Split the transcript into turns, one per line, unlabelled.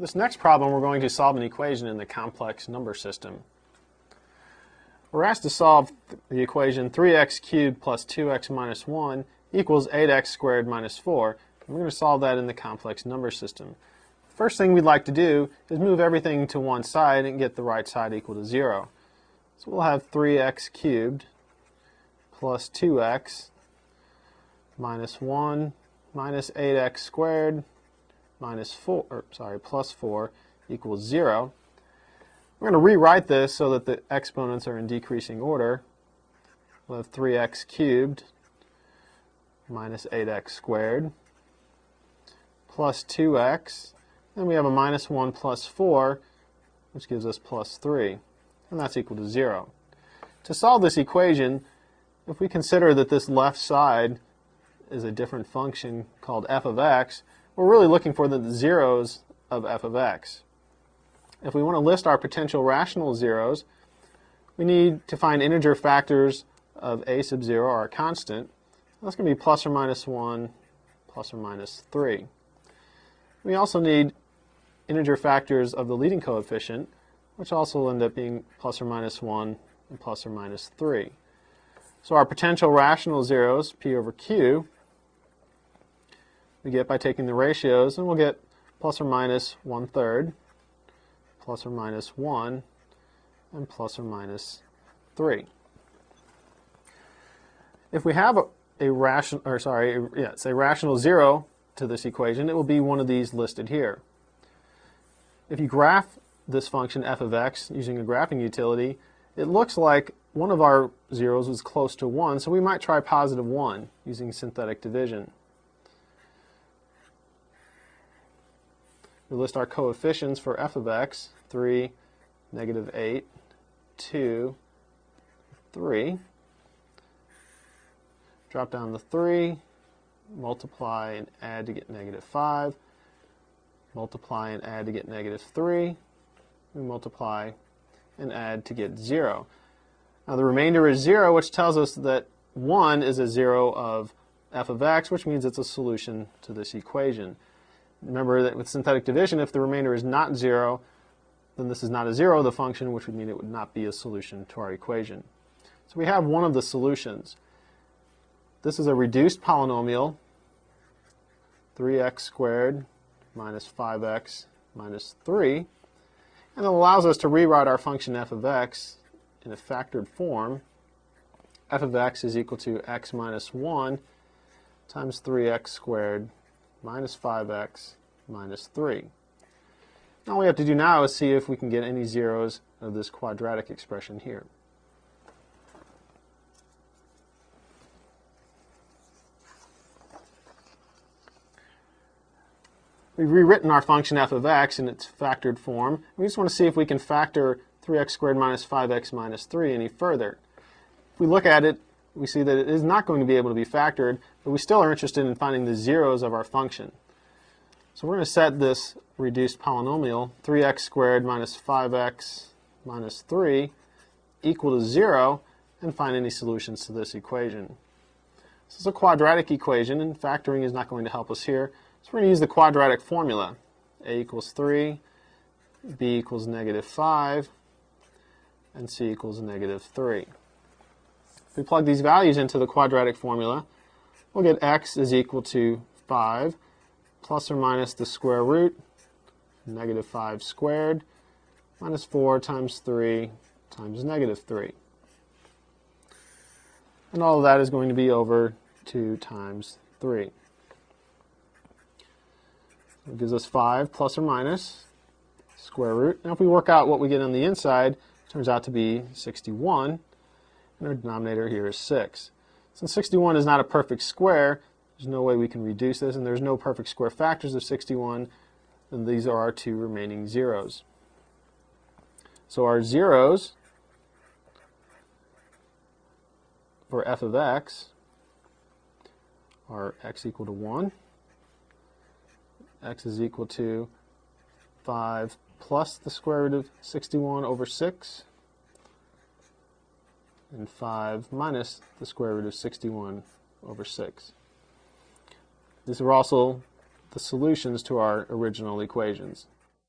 For this next problem, we're going to solve an equation in the complex number system. We're asked to solve the equation 3x cubed plus 2x minus 1 equals 8x squared minus 4. And we're going to solve that in the complex number system. First thing we'd like to do is move everything to one side and get the right side equal to 0. So we'll have 3x cubed plus 2x minus 1 minus 8x squared plus 4 equals 0. We're going to rewrite this so that the exponents are in decreasing order. We'll have 3x cubed minus 8x squared plus 2x. Then we have a minus 1 plus 4, which gives us plus 3. And that's equal to 0. To solve this equation, if we consider that this left side is a different function called f of x, we're really looking for the zeros of f of x. If we want to list our potential rational zeros, we need to find integer factors of a sub 0, our constant. That's going to be plus or minus 1, plus or minus 3. We also need integer factors of the leading coefficient, which also will end up being plus or minus 1 and plus or minus 3. So our potential rational zeros, p over q, we get by taking the ratios, and we'll get plus or minus 1/3, plus or minus 1, and plus or minus 3. If we have a rational zero to this equation, it will be one of these listed here. If you graph this function f of x using a graphing utility, it looks like one of our zeros was close to 1, so we might try positive 1 using synthetic division. We list our coefficients for f of x, 3, negative 8, 2, 3. Drop down the 3, multiply and add to get negative 5, multiply and add to get negative 3, we multiply and add to get 0. Now the remainder is 0, which tells us that 1 is a 0 of f of x, which means it's a solution to this equation. Remember that with synthetic division, if the remainder is not 0, then this is not a 0 of the function, which would mean it would not be a solution to our equation. So we have one of the solutions. This is a reduced polynomial, 3x squared minus 5x minus 3, and it allows us to rewrite our function f of x in a factored form. F of x is equal to x minus 1 times 3x squared minus 5x minus 3. All we have to do now is see if we can get any zeros of this quadratic expression here. We've rewritten our function f of x in its factored form. We just want to see if we can factor 3x squared minus 5x minus 3 any further. If we look at it, we see that it is not going to be able to be factored, but we still are interested in finding the zeros of our function. So we're going to set this reduced polynomial, 3x squared minus 5x minus 3, equal to 0, and find any solutions to this equation. This is a quadratic equation, and factoring is not going to help us here. So we're going to use the quadratic formula. A equals 3, b equals negative 5, and c equals negative 3. If we plug these values into the quadratic formula, we'll get x is equal to 5 plus or minus the square root, negative 5 squared, minus 4 times 3 times negative 3. And all of that is going to be over 2 times 3. It gives us 5 plus or minus square root. Now if we work out what we get on the inside, it turns out to be 61. And our denominator here is 6. Since 61 is not a perfect square, there's no way we can reduce this, and there's no perfect square factors of 61, and these are our two remaining zeros. So our zeros for f of x are x equal to 1, x is equal to 5 plus the square root of 61 over 6, and 5 minus the square root of 61 over 6. These are also the solutions to our original equations.